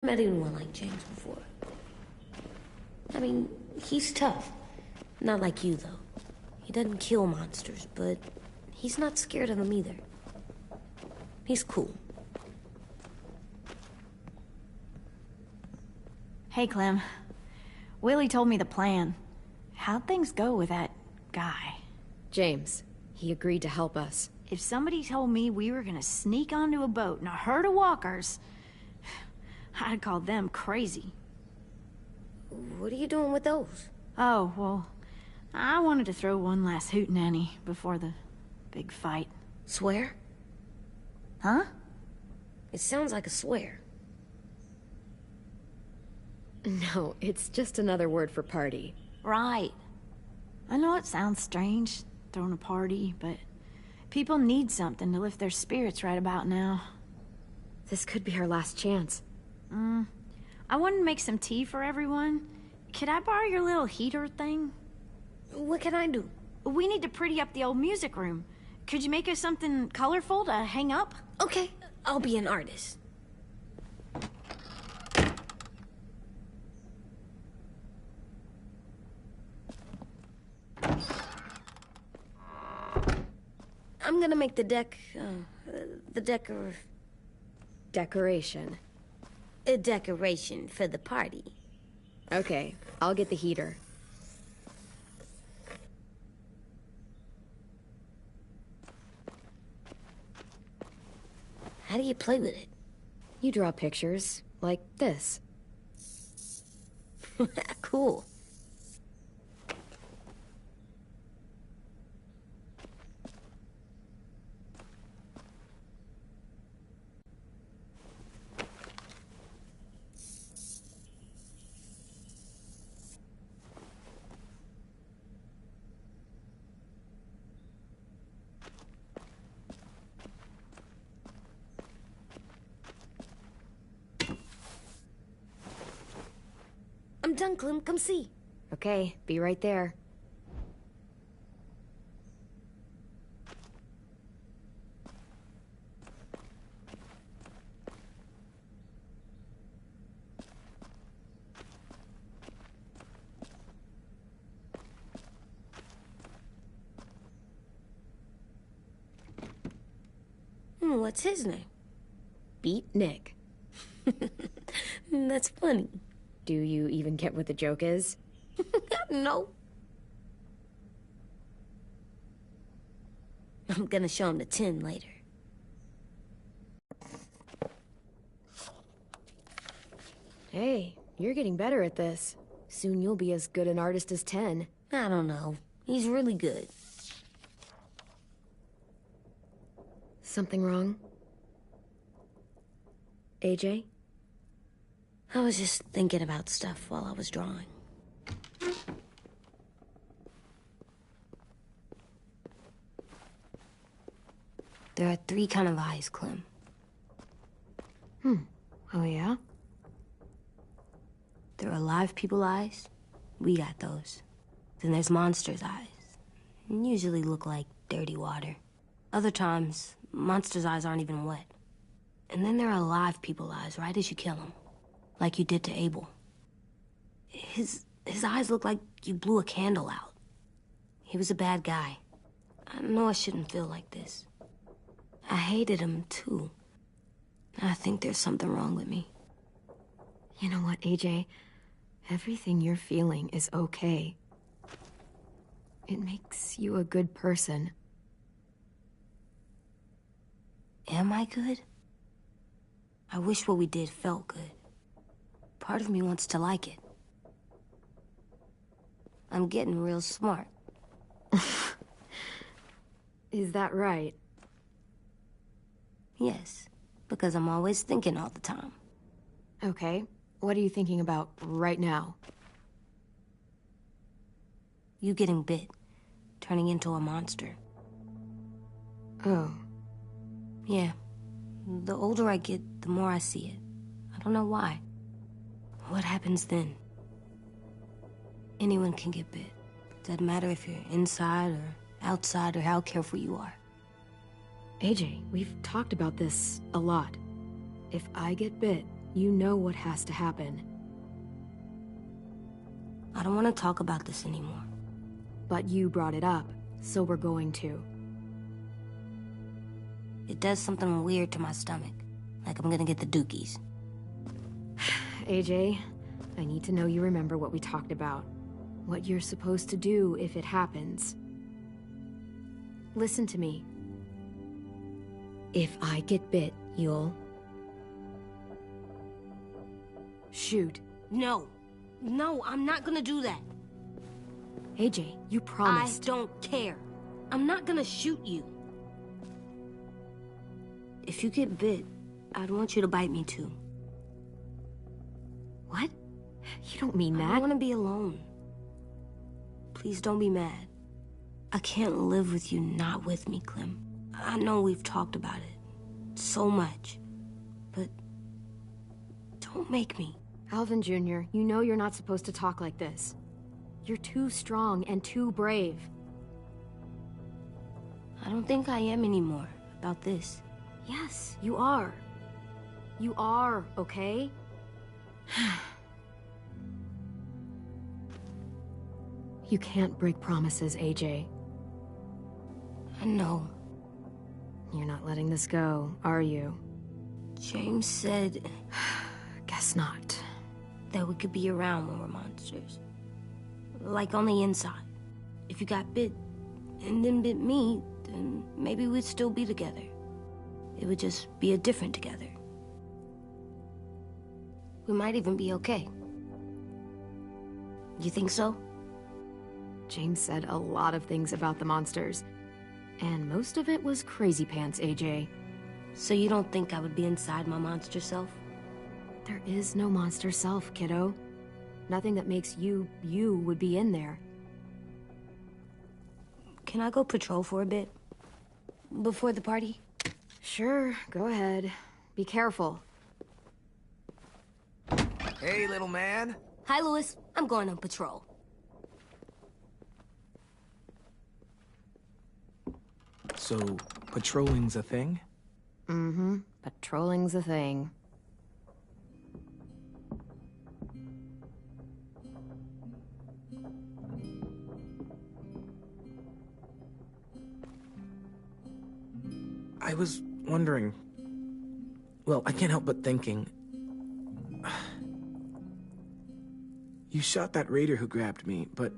Met anyone like James before. I mean, he's tough. Not like you, though. He doesn't kill monsters, but he's not scared of them either. He's cool. Hey, Clem. Willie told me the plan. How'd things go with that guy? James. He agreed to help us. If somebody told me we were gonna sneak onto a boat in a herd of walkers, I'd call them crazy. What are you doing with those? Oh, well, I wanted to throw one last hootenanny before the big fight. Swear? Huh? It sounds like a swear. No, it's just another word for party. Right. I know it sounds strange, throwing a party, but people need something to lift their spirits right about now. This could be our last chance. I wanted to make some tea for everyone. Could I borrow your little heater thing? What can I do? We need to pretty up the old music room. Could you make us something colorful to hang up? Okay, I'll be an artist. I'm gonna make the Decoration. a decoration for the party. Okay, I'll get the heater. How do you play with it? You draw pictures, like this. Cool. I'm done, Clem. Come see. Okay, be right there. What's his name? Beat Nick. That's funny. Do you even get what the joke is? No. I'm gonna show him the tin later. Hey, you're getting better at this. Soon you'll be as good an artist as 10. I don't know. He's really good. Something wrong? AJ? I was just thinking about stuff while I was drawing. There are 3 kind of eyes, Clem. Oh yeah? There are live people eyes. We got those. Then there's monsters' eyes. Usually look like dirty water. Other times, monsters' eyes aren't even wet. And then there are live people eyes right as you kill them. Like you did to Abel. His eyes look like you blew a candle out. He was a bad guy. I know I shouldn't feel like this. I hated him, too. I think there's something wrong with me. You know what, AJ? Everything you're feeling is okay. It makes you a good person. Am I good? I wish what we did felt good. Part of me wants to like it. I'm getting real smart. Is that right? Yes, because I'm always thinking all the time. Okay. What are you thinking about right now? You getting bit, turning into a monster. Oh. Yeah. The older I get, the more I see it. I don't know why. What happens then? Anyone can get bit. Doesn't matter if you're inside or outside or how careful you are. AJ, we've talked about this a lot. If I get bit, You know what has to happen. I don't want to talk about this anymore. But you brought it up, so we're going to. It does something weird to my stomach. Like I'm gonna get the dookies. AJ, I need to know you remember what we talked about. What you're supposed to do if it happens. Listen to me. If I get bit, you'll... shoot. No. No, I'm not gonna do that. AJ, you promised. I don't care. I'm not gonna shoot you. If you get bit, I'd want you to bite me too. What? You don't mean that. I don't want to be alone. Please don't be mad. I can't live with you not with me, Clem. I know we've talked about it so much, but don't make me. Alvin Jr., you know you're not supposed to talk like this. You're too strong and too brave. I don't think I am anymore about this. Yes, you are. You are, okay? You can't break promises, AJ. I know. You're not letting this go, are you? James said Guess not. that we could be around when we're monsters. Like on the inside. If you got bit and then bit me, then maybe we'd still be together. It would just be a different together. We might even be okay. You think so? James said a lot of things about the monsters. And most of it was crazy pants, AJ. So you don't think I would be inside my monster self? There is no monster self, kiddo. Nothing that makes you, you would be in there. Can I go patrol for a bit? Before the party? Sure, go ahead. Be careful. Hey, little man. Hi, Louis. I'm going on patrol. So, patrolling's a thing? Mm-hmm. Patrolling's a thing. I was wondering... Well, I can't help but thinking... You shot that raider who grabbed me, but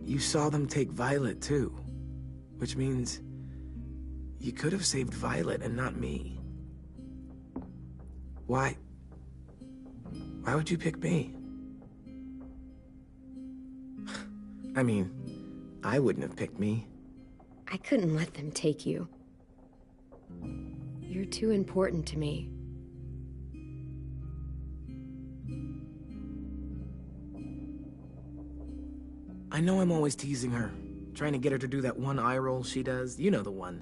you saw them take Violet too. Which means... you could have saved Violet and not me. Why? Why would you pick me? I mean, I wouldn't have picked me. I couldn't let them take you. You're too important to me. I know I'm always teasing her, trying to get her to do that one eye roll she does. You know the one,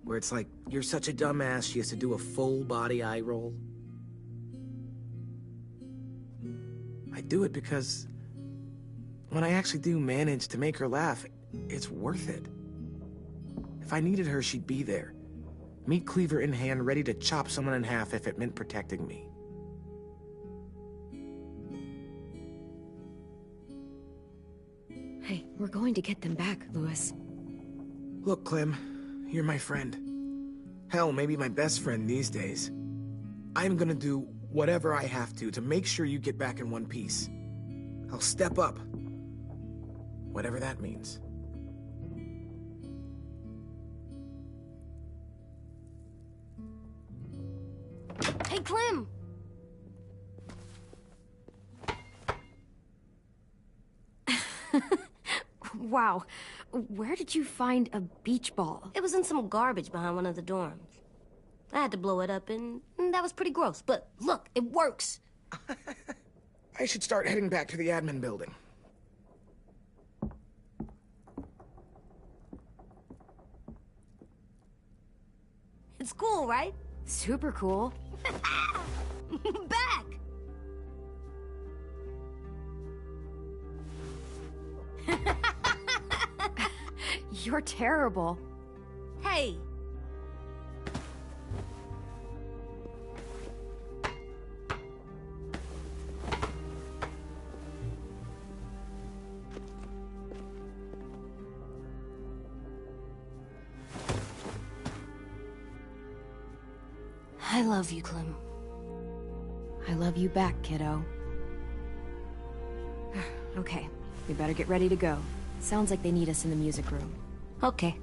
where it's like, you're such a dumbass, she has to do a full body eye roll. I do it because when I actually do manage to make her laugh, it's worth it. If I needed her, she'd be there. Meat cleaver in hand, ready to chop someone in half if it meant protecting me. Hey, we're going to get them back, Louis. Look, Clem, you're my friend. Hell, maybe my best friend these days. I'm gonna do whatever I have to make sure you get back in one piece. I'll step up. Whatever that means. Hey, Clem! Wow, where did you find a beach ball? It was in some garbage behind one of the dorms. I had to blow it up, and that was pretty gross. But look, it works. I should start heading back to the admin building. It's cool, right? Super cool. Back! You're terrible. Hey! I love you, Clem. I love you back, kiddo. Okay, we better get ready to go. Sounds like they need us in the music room. Okay.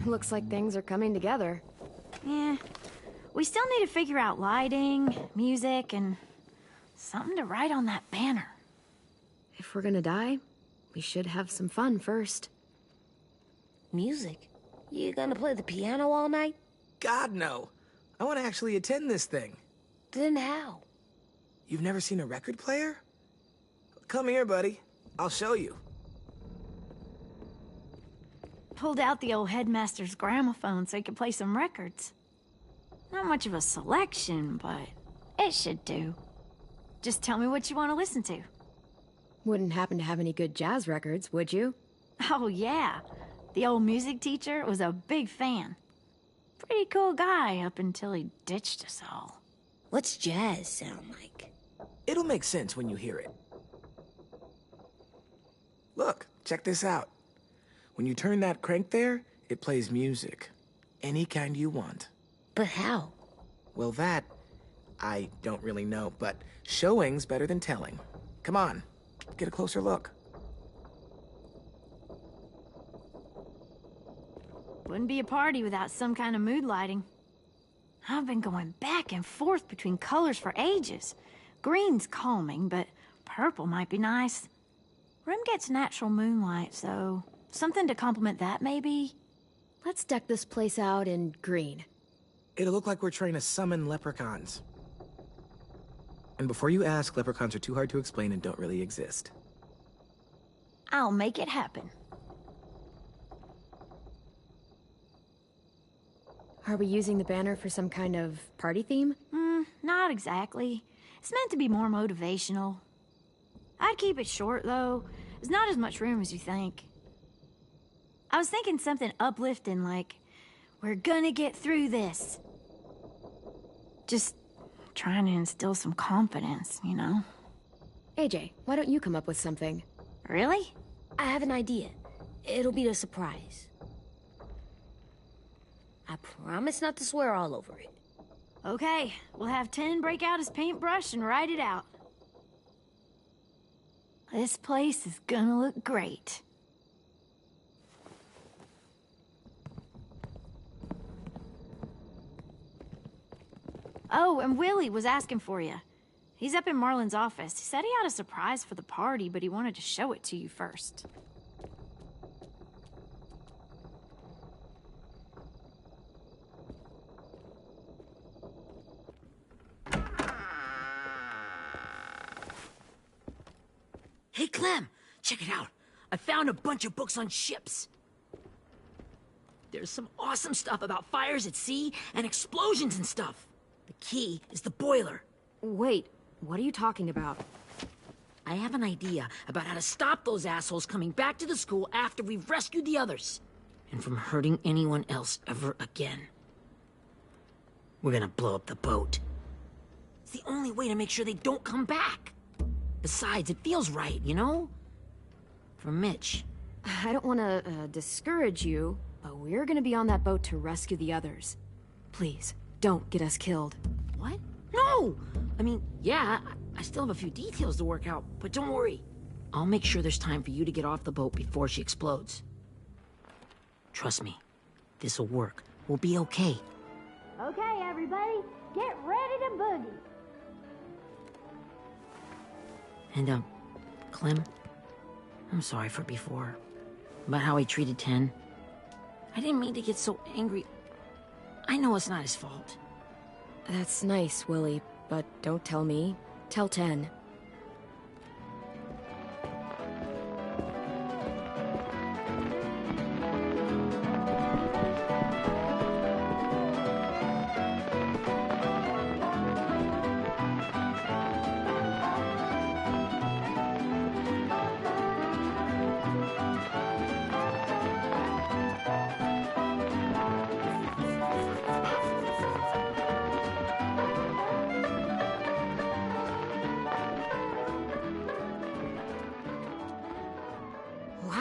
Looks like things are coming together. Yeah. We still need to figure out lighting, music, and something to write on that banner. If we're gonna die, we should have some fun first. Music? You gonna play the piano all night? God, no. I want to actually attend this thing. Then how? You've never seen a record player? Come here, buddy. I'll show you. Pulled out the old headmaster's gramophone so he could play some records. Not much of a selection, but it should do. Just tell me what you want to listen to. Wouldn't happen to have any good jazz records, would you? Oh, yeah. The old music teacher was a big fan. Pretty cool guy up until he ditched us all. What's jazz sound like? It'll make sense when you hear it. Look, check this out. When you turn that crank there, it plays music. Any kind you want. But how? Well, that, I don't really know, but showing's better than telling. Come on, get a closer look. Wouldn't be a party without some kind of mood lighting. I've been going back and forth between colors for ages. Green's calming, but purple might be nice. Room gets natural moonlight, so something to complement that, maybe? Let's deck this place out in green. It'll look like we're trying to summon leprechauns. And before you ask, leprechauns are too hard to explain and don't really exist. I'll make it happen. Are we using the banner for some kind of party theme? Not exactly. It's meant to be more motivational. I'd keep it short, though. There's not as much room as you think. I was thinking something uplifting like, we're gonna get through this. Just trying to instill some confidence, you know? AJ, why don't you come up with something? Really? I have an idea. It'll be a surprise. I promise not to swear all over it. Okay, we'll have 10 break out his paintbrush and write it out. This place is gonna look great. Oh, and Willie was asking for you. He's up in Marlin's office. He said he had a surprise for the party, but he wanted to show it to you first. Hey, Clem, check it out. I found a bunch of books on ships. There's some awesome stuff about fires at sea and explosions and stuff. The key is the boiler. Wait, what are you talking about? I have an idea about how to stop those assholes coming back to the school after we've rescued the others. And from hurting anyone else ever again. We're gonna blow up the boat. It's the only way to make sure they don't come back. Besides, it feels right, you know? For Mitch. I don't want to discourage you, but we're gonna be on that boat to rescue the others. Please, don't get us killed. What? No! I mean, yeah, I still have a few details to work out, but don't worry. I'll make sure there's time for you to get off the boat before she explodes. Trust me, this'll work. We'll be okay. Okay, everybody, get ready to boogie. And, Clem, I'm sorry for before. About how I treated Ten. I didn't mean to get so angry. I know it's not his fault. That's nice, Willie, but don't tell me. Tell Ten.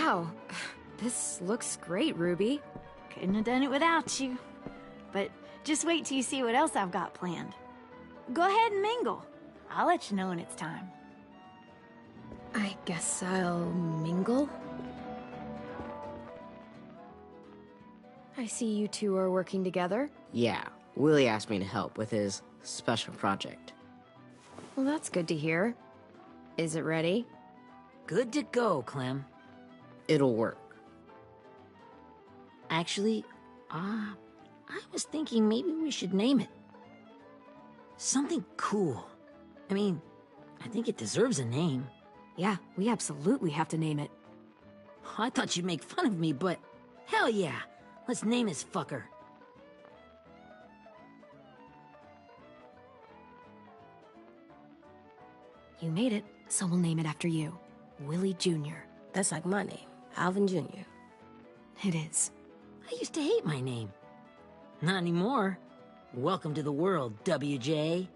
Wow. This looks great, Ruby. Couldn't have done it without you. But just wait till you see what else I've got planned. Go ahead and mingle. I'll let you know when it's time. I guess I'll mingle? I see you two are working together. Yeah, Willie asked me to help with his special project. Well, that's good to hear. Is it ready? Good to go, Clem. It'll work. Actually, I was thinking maybe we should name it. Something cool. I mean, I think it deserves a name. Yeah, we absolutely have to name it. I thought you'd make fun of me, but hell yeah. Let's name this fucker. You made it, so we'll name it after you. Willie Jr. That's like my name, Alvin Jr. It is. I used to hate my name. Not anymore. Welcome to the world, WJ.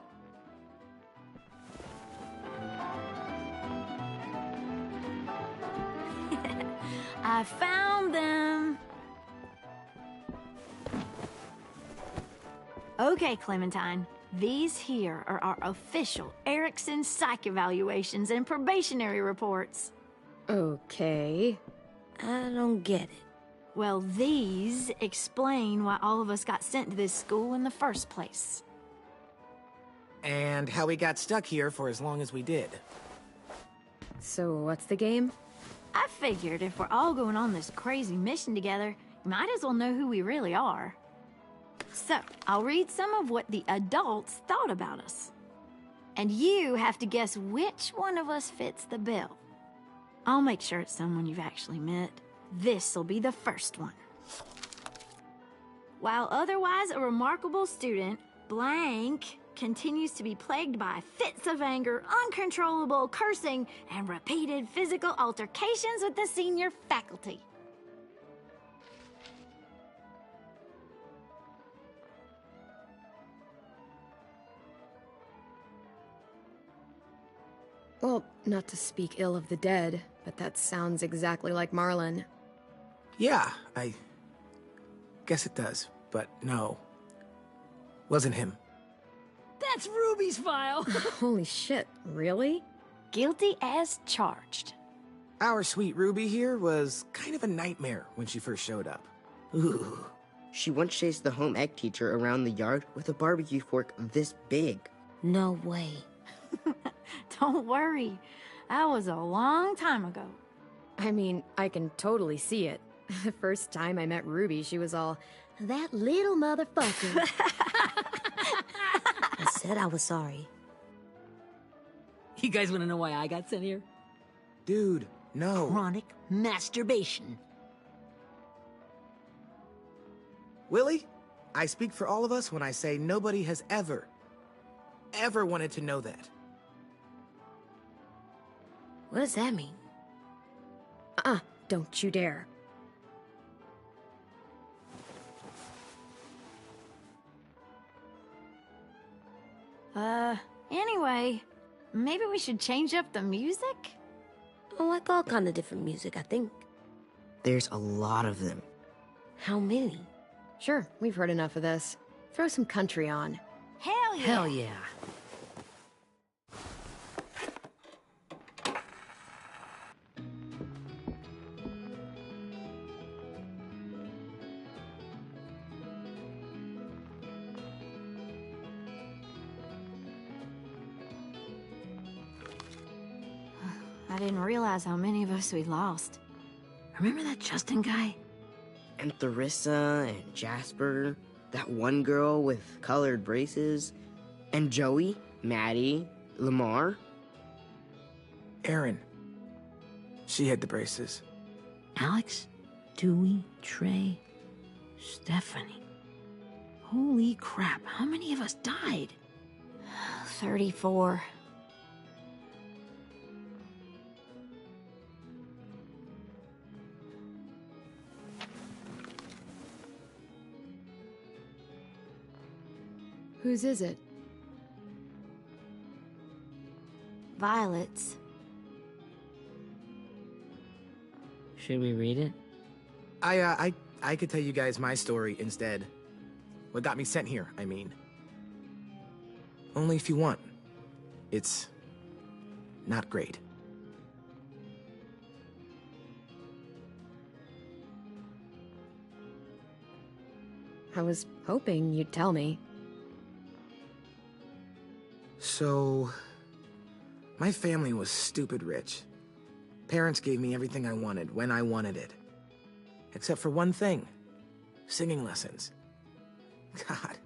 I found them. Okay, Clementine. These here are our official Erickson psych evaluations and probationary reports. Okay. I don't get it. Well, these explain why all of us got sent to this school in the first place. And how we got stuck here for as long as we did. So what's the game? I figured if we're all going on this crazy mission together, you might as well know who we really are. So, I'll read some of what the adults thought about us. And you have to guess which one of us fits the bill. I'll make sure it's someone you've actually met. This'll be the first one. While otherwise a remarkable student, blank continues to be plagued by fits of anger, uncontrollable cursing, and repeated physical altercations with the senior faculty. Well, not to speak ill of the dead, but that sounds exactly like Marlon. Yeah, I guess it does, but no. Wasn't him. That's Ruby's file. Holy shit, really? Guilty as charged. Our sweet Ruby here was kind of a nightmare when she first showed up. Ooh. She once chased the home ec teacher around the yard with a barbecue fork this big. No way. Don't worry. That was a long time ago. I mean, I can totally see it. The first time I met Ruby, she was all, "That little motherfucker." I said I was sorry. You guys want to know why I got sent here? Dude, no. Chronic masturbation. Willie, I speak for all of us when I say nobody has ever wanted to know that. What does that mean? Don't you dare. Anyway, maybe we should change up the music? I like all kind of different music, I think. There's a lot of them. How many? Sure, we've heard enough of this. Throw some country on. Hell yeah! Hell yeah. I didn't realize how many of us we lost. Remember that Justin guy? And Theresa and Jasper, that one girl with colored braces, and Joey, Maddie, Lamar. Erin. She had the braces. Alex, Dewey, Trey, Stephanie. Holy crap, how many of us died? 34. Whose is it? Violet's. Should we read it? I could tell you guys my story instead. What got me sent here, I mean. Only if you want. It's not great. I was hoping you'd tell me. So, my family was stupid rich. Parents gave me everything I wanted when I wanted it. Except for one thing. Singing lessons. God,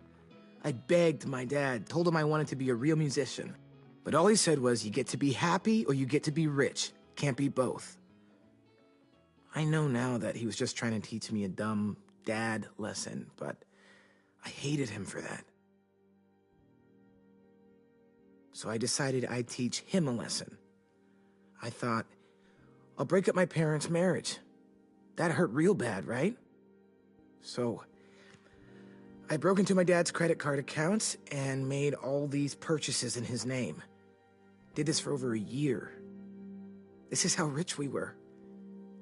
I begged my dad, told him I wanted to be a real musician. But all he said was, you get to be happy or you get to be rich. Can't be both. I know now that he was just trying to teach me a dumb dad lesson, but I hated him for that. So I decided I'd teach him a lesson. I thought, I'll break up my parents' marriage. That hurt real bad, right? So I broke into my dad's credit card accounts and made all these purchases in his name. Did this for over a year. This is how rich we were.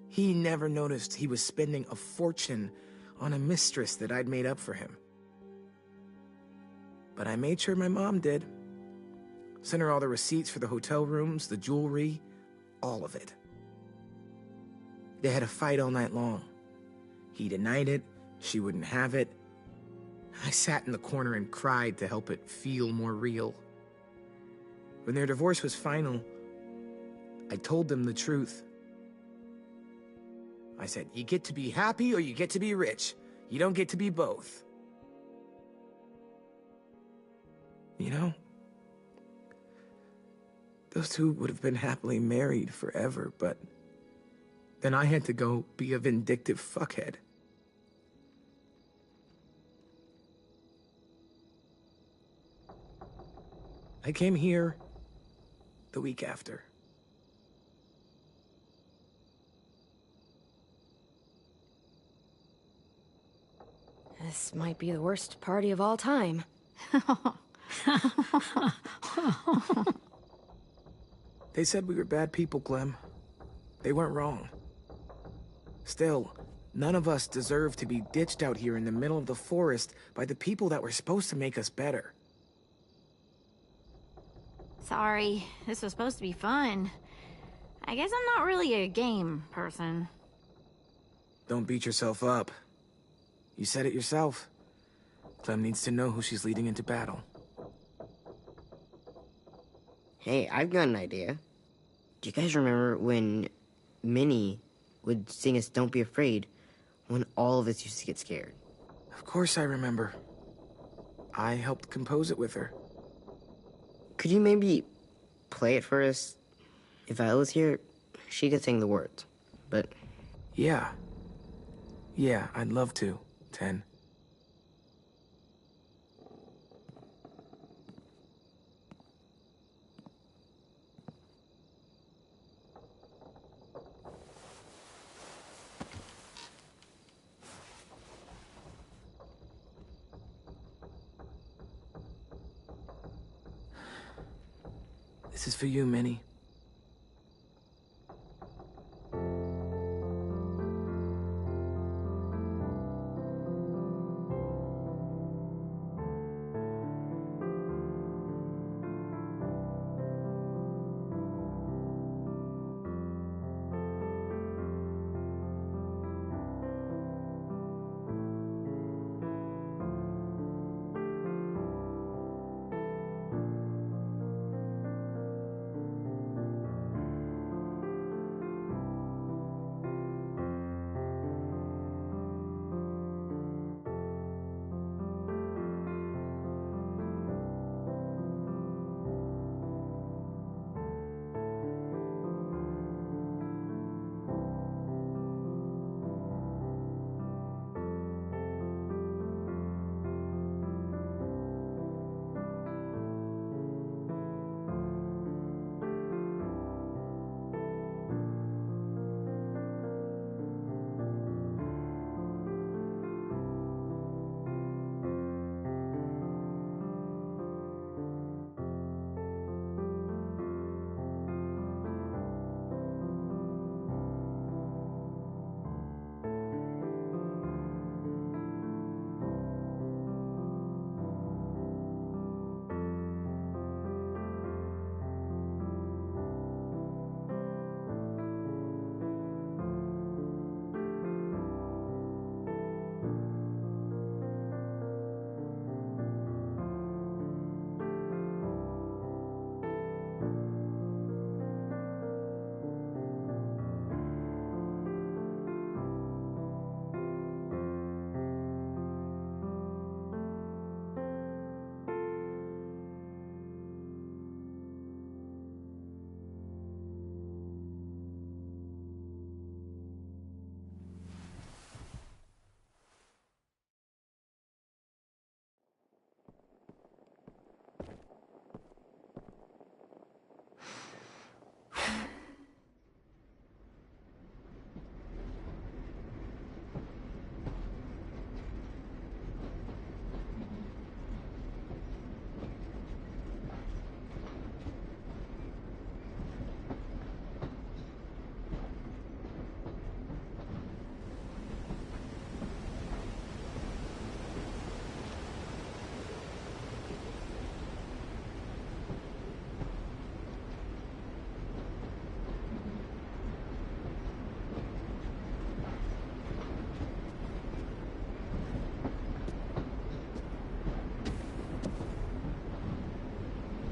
He never noticed he was spending a fortune on a mistress that I'd made up for him. But I made sure my mom did. Sent her all the receipts for the hotel rooms, the jewelry, all of it. They had a fight all night long. He denied it, she wouldn't have it. I sat in the corner and cried to help it feel more real. When their divorce was final, I told them the truth. I said, you get to be happy or you get to be rich. You don't get to be both. You know, those two would have been happily married forever, but then I had to go be a vindictive fuckhead. I came here the week after. This might be the worst party of all time. They said we were bad people, Clem. They weren't wrong. Still, none of us deserve to be ditched out here in the middle of the forest by the people that were supposed to make us better. Sorry, this was supposed to be fun. I guess I'm not really a game person. Don't beat yourself up. You said it yourself. Clem needs to know who she's leading into battle. Hey, I've got an idea. Do you guys remember when Minnie would sing us Don't Be Afraid when all of us used to get scared? Of course I remember. I helped compose it with her. Could you maybe play it for us? If I was here, she could sing the words, but... Yeah. Yeah, I'd love to, Ten. This is for you, Minnie.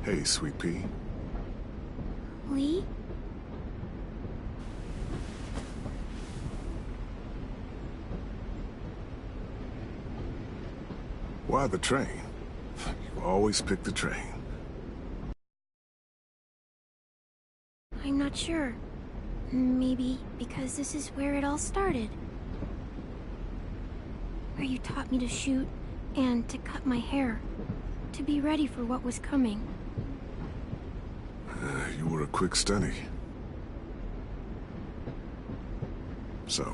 Hey, Sweet Pea. Lee? Why the train? You always pick the train. I'm not sure. Maybe because this is where it all started. Where you taught me to shoot and to cut my hair. To be ready for what was coming. You were a quick study. So,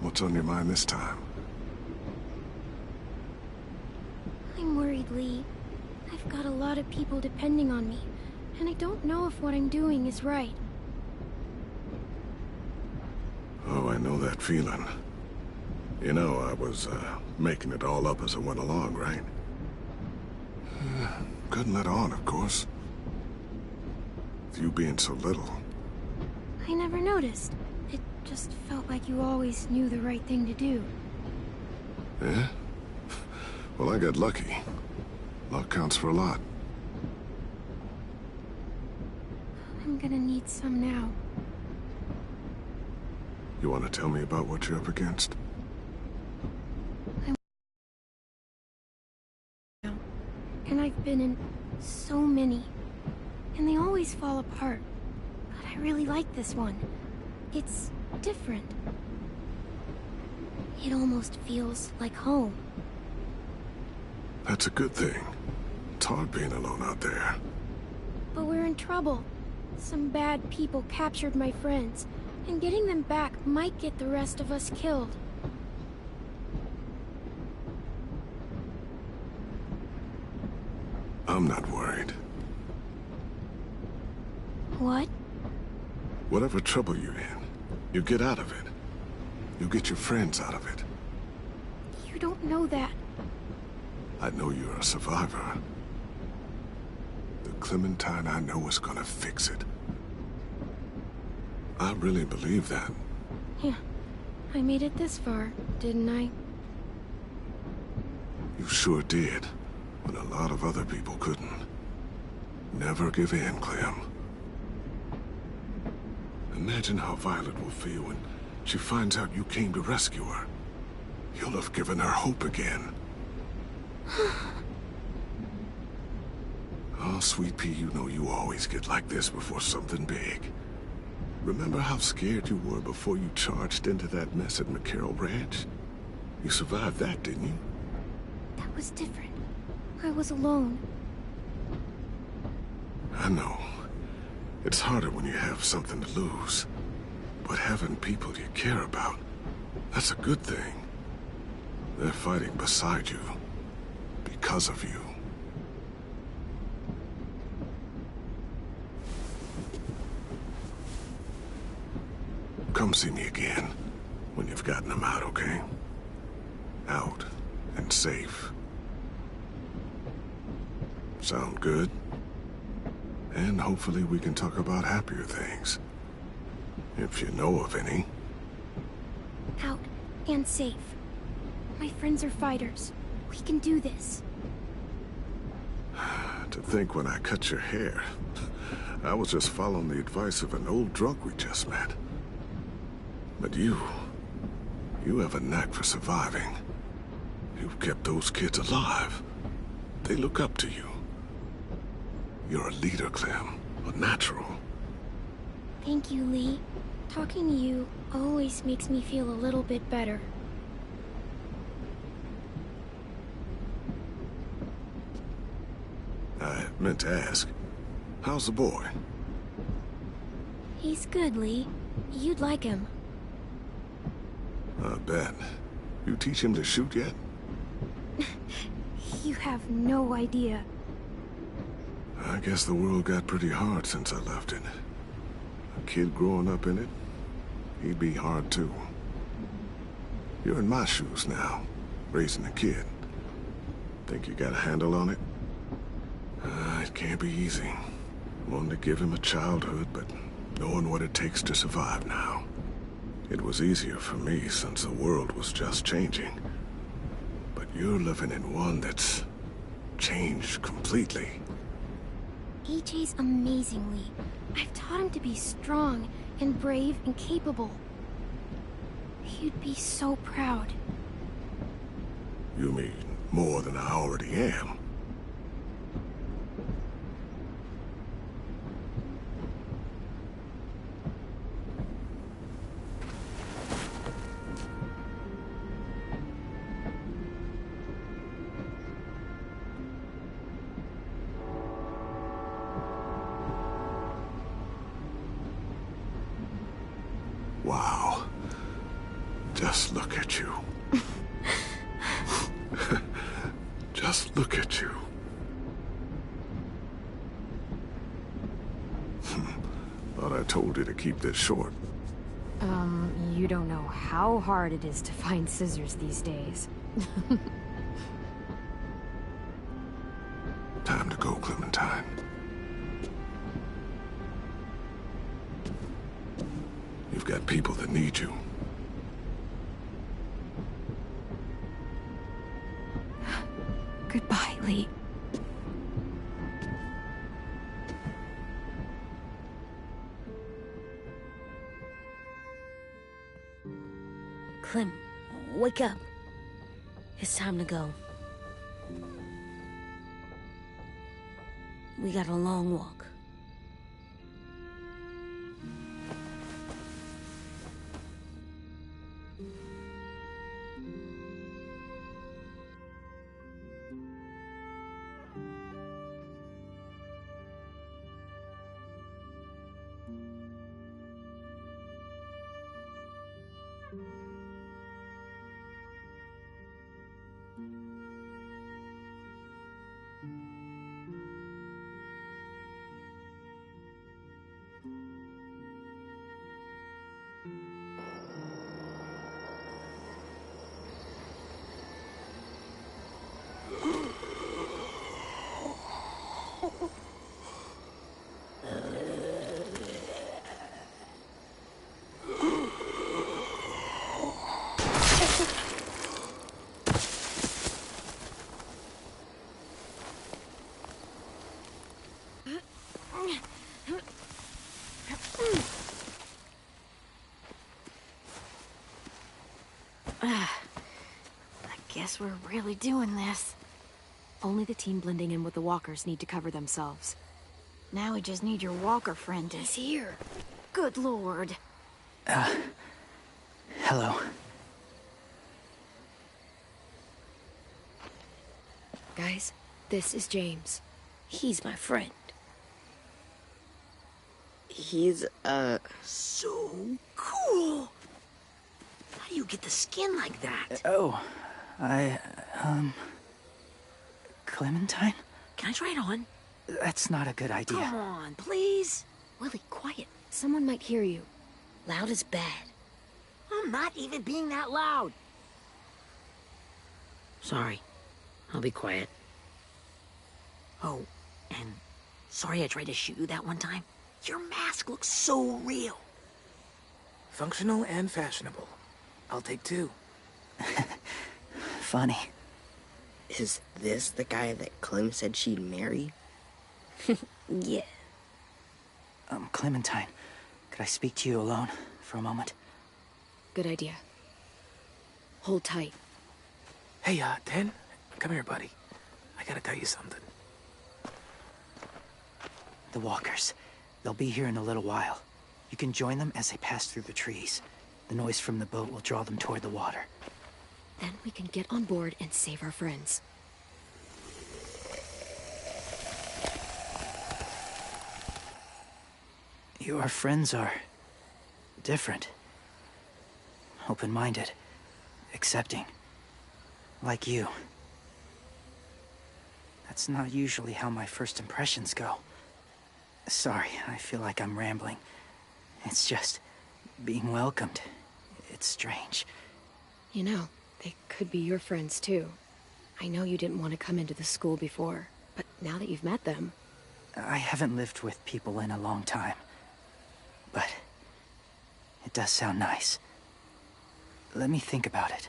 what's on your mind this time? I'm worried, Lee. I've got a lot of people depending on me, and I don't know if what I'm doing is right. Oh, I know that feeling. You know, I was, making it all up as I went along, right? Couldn't let on, of course. With you being so little. I never noticed. It just felt like you always knew the right thing to do. Yeah? Well, I got lucky. Luck counts for a lot. I'm gonna need some now. You want to tell me about what you're up against? And I've been in so many. And they always fall apart. But I really like this one. It's different. It almost feels like home. That's a good thing. It's hard being alone out there. But we're in trouble. Some bad people captured my friends, and getting them back might get the rest of us killed. I'm not worried. What? Whatever trouble you're in, you get out of it. You get your friends out of it. You don't know that. I know you're a survivor. The Clementine I know is gonna fix it. I really believe that. Yeah, I made it this far, didn't I? You sure did, when a lot of other people couldn't. Never give in, Clem. Imagine how Violet will feel when she finds out you came to rescue her. You'll have given her hope again. Oh, Sweet Pea, you know you always get like this before something big. Remember how scared you were before you charged into that mess at McCarroll Ranch? You survived that, didn't you? That was different. I was alone. I know. It's harder when you have something to lose. But having people you care about, that's a good thing. They're fighting beside you. Because of you. Come see me again when you've gotten them out, okay? Out and safe. Sound good? And hopefully we can talk about happier things. If you know of any. Out and safe. My friends are fighters. We can do this. To think when I cut your hair, I was just following the advice of an old drunk we just met. But you have a knack for surviving. You've kept those kids alive. They look up to you. You're a leader, Clem. A natural. Thank you, Lee. Talking to you always makes me feel a little bit better. I meant to ask, how's the boy? He's good, Lee. You'd like him. I bet. You teach him to shoot yet? You have no idea. I guess the world got pretty hard since I left it. A kid growing up in it, he'd be hard too. You're in my shoes now, raising a kid. Think you got a handle on it? It can't be easy. Wanting to give him a childhood, but knowing what it takes to survive now. It was easier for me since the world was just changing. But you're living in one that's changed completely. AJ's amazingly. I've taught him to be strong and brave and capable. He'd be so proud. You mean more than I already am? Wow. Just look at you. Just look at you. Thought I told you to keep this short. You don't know how hard it is to find scissors these days. Time to go, Clementine. You've got people that need you. Goodbye, Lee. Clem, wake up. It's time to go. We got a long walk. Guess we're really doing this. Only the team blending in with the walkers need to cover themselves. Now we just need your walker friend. He's here. Good lord. Hello. Guys, this is James. He's my friend. He's, So cool! How do you get the skin like that? Oh, Clementine? Can I try it on? That's not a good idea. Come on, please. Willie, quiet. Someone might hear you. Loud is bad. I'm not even being that loud. Sorry. I'll be quiet. Oh, and sorry I tried to shoot you that one time. Your mask looks so real. Functional and fashionable. I'll take two. Funny. is this the guy that Clem said she'd marry? Yeah. Clementine, could I speak to you alone for a moment? Good idea. Hold tight. Hey, Dan, come here, buddy. I gotta tell you something. The walkers. They'll be here in a little while. You can join them as they pass through the trees. The noise from the boat will draw them toward the water. Then we can get on board and save our friends. Your friends are different. Open-minded. Accepting. Like you. That's not usually how my first impressions go. Sorry, I feel like I'm rambling. It's just being welcomed. It's strange. You know, they could be your friends too. I know you didn't want to come into the school before, but now that you've met them... I haven't lived with people in a long time. But it does sound nice. Let me think about it.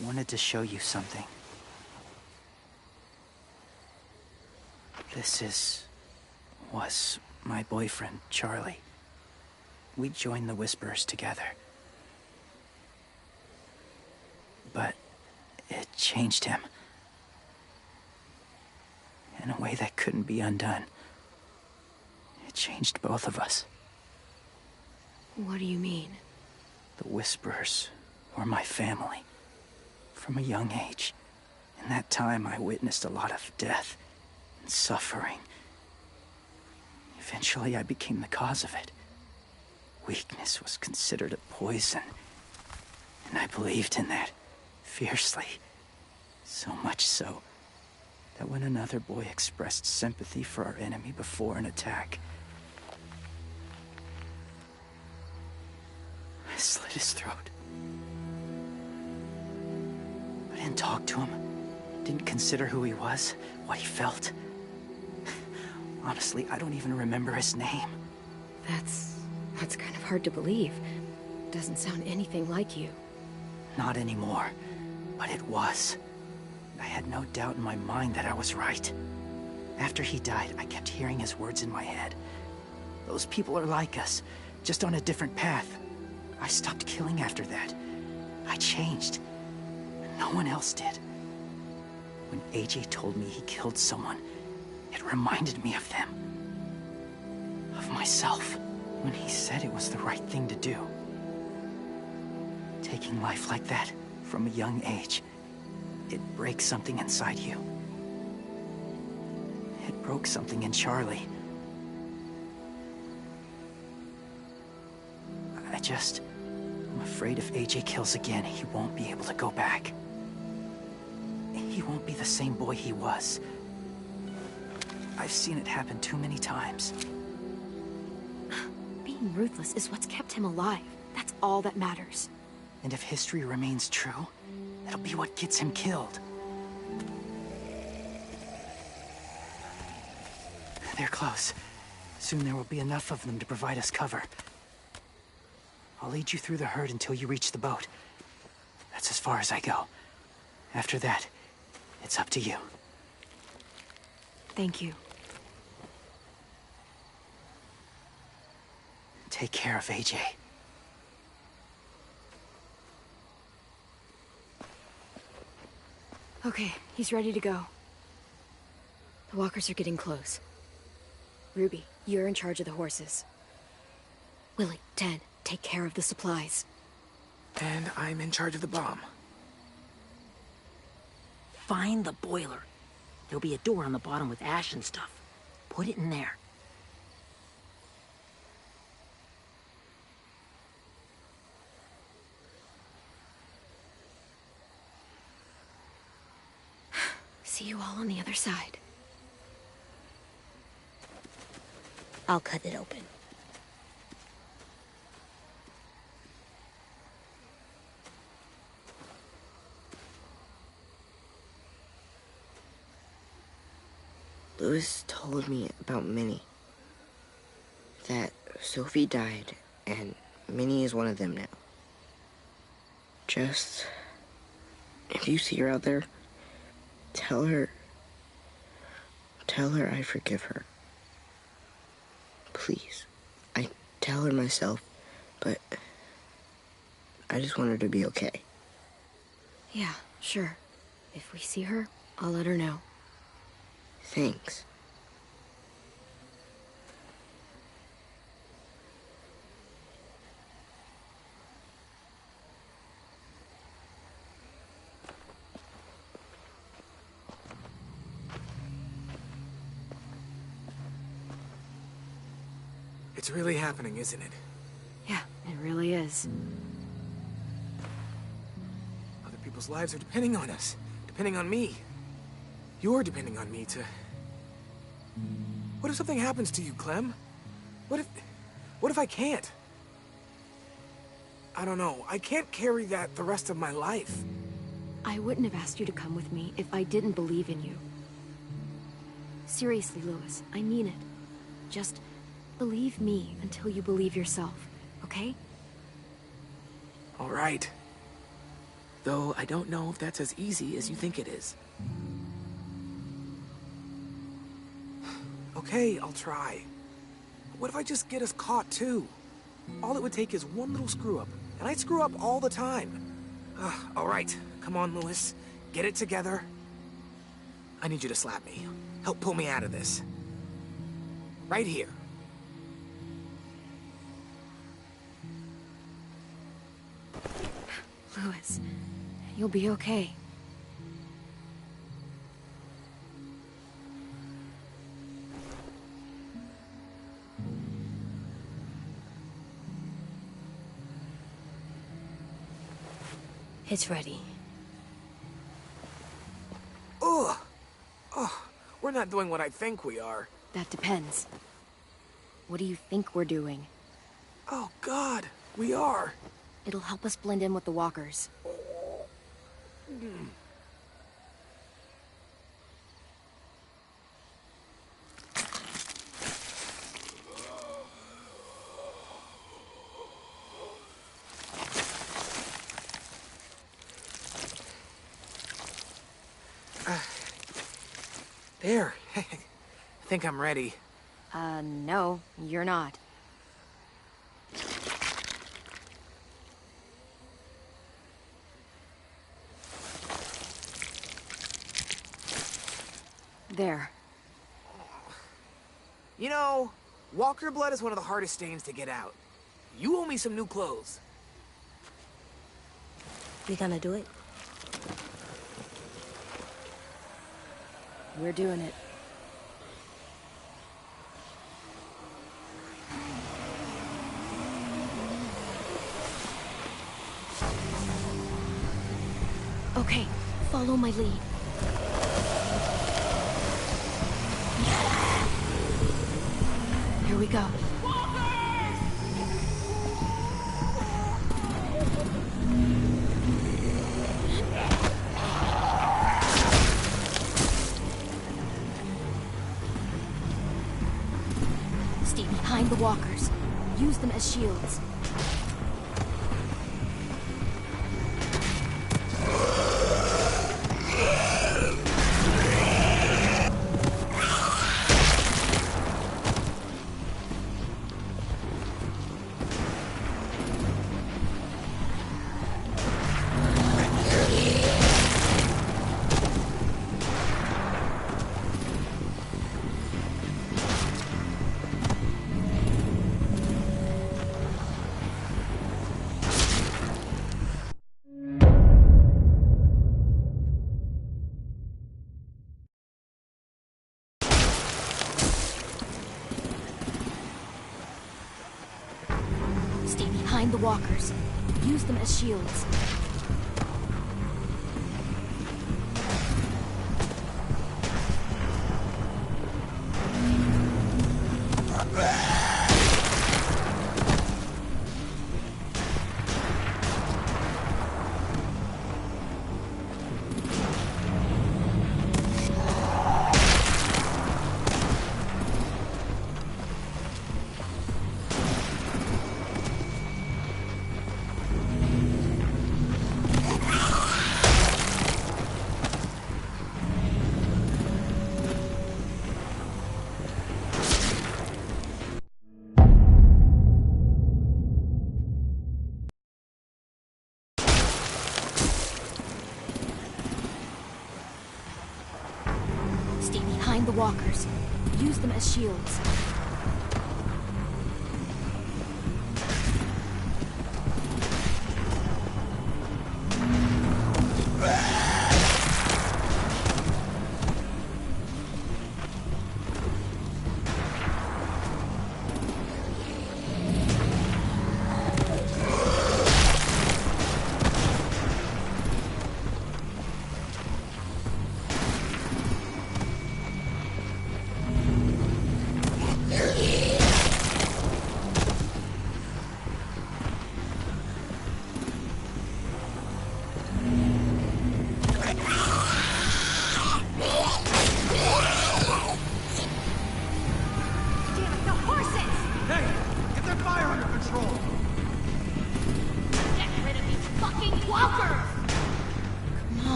wanted to show you something. Was my boyfriend, Charlie. We joined the Whisperers together. But it changed him. In a way that couldn't be undone. It changed both of us. What do you mean? The Whisperers were my family. From a young age. In that time, I witnessed a lot of death and suffering. Eventually, I became the cause of it. Weakness was considered a poison. And I believed in that, fiercely. So much so, that when another boy expressed sympathy for our enemy before an attack, I slit his throat. I didn't talk to him. Didn't consider who he was, what he felt. Honestly, I don't even remember his name. That's kind of hard to believe. Doesn't sound anything like you. Not anymore, but it was. I had no doubt in my mind that I was right. After he died, I kept hearing his words in my head. Those people are like us, just on a different path. I stopped killing after that. I changed. No one else did. When AJ told me he killed someone, it reminded me of them. Of myself. When he said it was the right thing to do. Taking life like that, from a young age, it breaks something inside you. It broke something in Charlie. I'm afraid if AJ kills again, he won't be able to go back. He won't be the same boy he was. I've seen it happen too many times. Being ruthless is what's kept him alive. That's all that matters. And if history remains true, it'll be what gets him killed. They're close. Soon there will be enough of them to provide us cover. I'll lead you through the herd until you reach the boat. That's as far as I go. After that, it's up to you. Thank you. Take care of AJ. Okay, he's ready to go. The walkers are getting close. Ruby, you're in charge of the horses. Willie, Ted, take care of the supplies. And I'm in charge of the bomb. Find the boiler. There'll be a door on the bottom with ash and stuff. Put it in there. See you all on the other side. I'll cut it open. Louis told me about Minnie. That Sophie died, and Minnie is one of them now. Just... if you see her out there, tell her I forgive her. Please. I tell her myself, but I just want her to be okay. Yeah, sure. If we see her, I'll let her know. Thanks. It's really happening, isn't it? Yeah, it really is. Other people's lives are depending on us. Depending on me. You're depending on me to... What if something happens to you, Clem? What if I can't? I don't know. I can't carry that the rest of my life. I wouldn't have asked you to come with me if I didn't believe in you. Seriously, Louis, I mean it. Just believe me until you believe yourself, okay? All right. Though I don't know if that's as easy as you think it is. Okay, I'll try. What if I just get us caught too? All it would take is one little screw-up, and I'd screw up all the time. All right, come on, Louis. Get it together. I need you to slap me. Help pull me out of this. Right here. Louis, you'll be okay. It's ready. Ugh! Oh, we're not doing what I think we are. That depends. What do you think we're doing? Oh, God, we are. It'll help us blend in with the walkers. There. I think I'm ready. No, you're not. There. You know, walker blood is one of the hardest stains to get out. You owe me some new clothes. We gonna do it? We're doing it. Okay, follow my lead. Here we go. Stay behind the walkers. Use them as shields. Stay behind the walkers. Use them as shields. Stay behind the walkers. Use them as shields.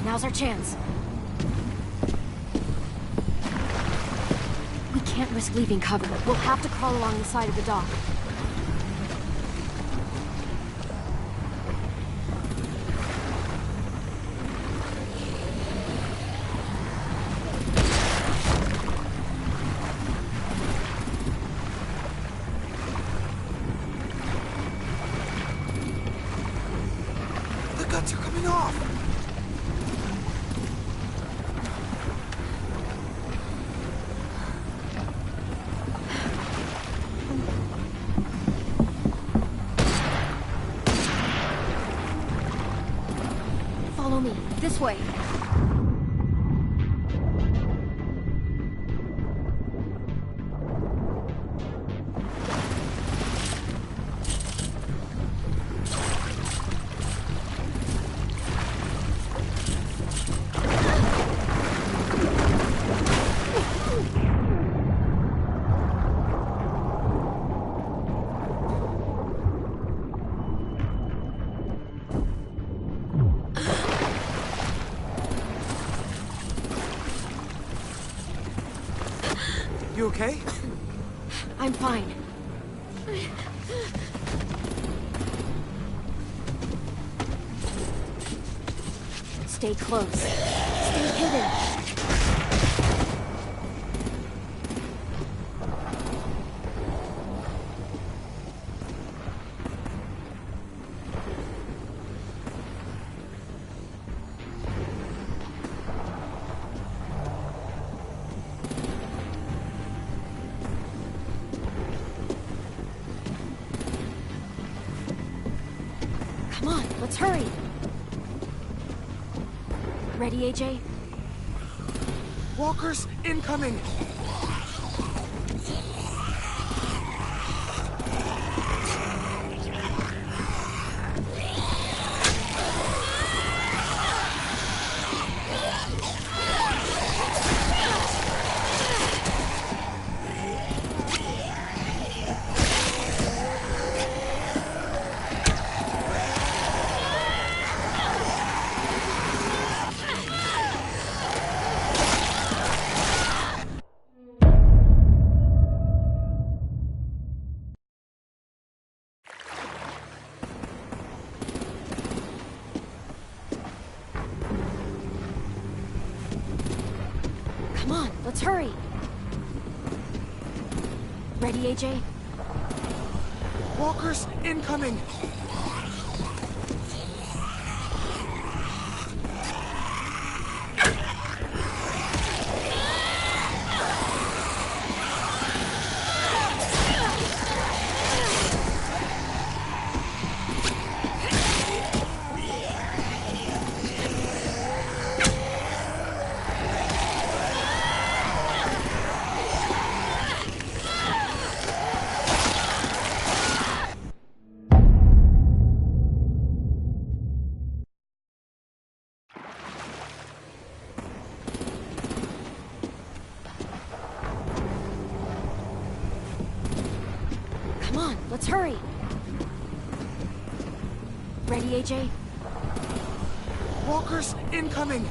Now's our chance. We can't risk leaving cover. We'll have to crawl along the side of the dock. The guts are coming off! Follow me. This way. You okay? I'm fine. Stay close. Stay hidden. Come on, let's hurry. Ready, AJ? Walkers incoming! Come on, let's hurry. Ready, AJ? Walkers incoming! Come on, let's hurry. Ready, AJ? Walkers incoming!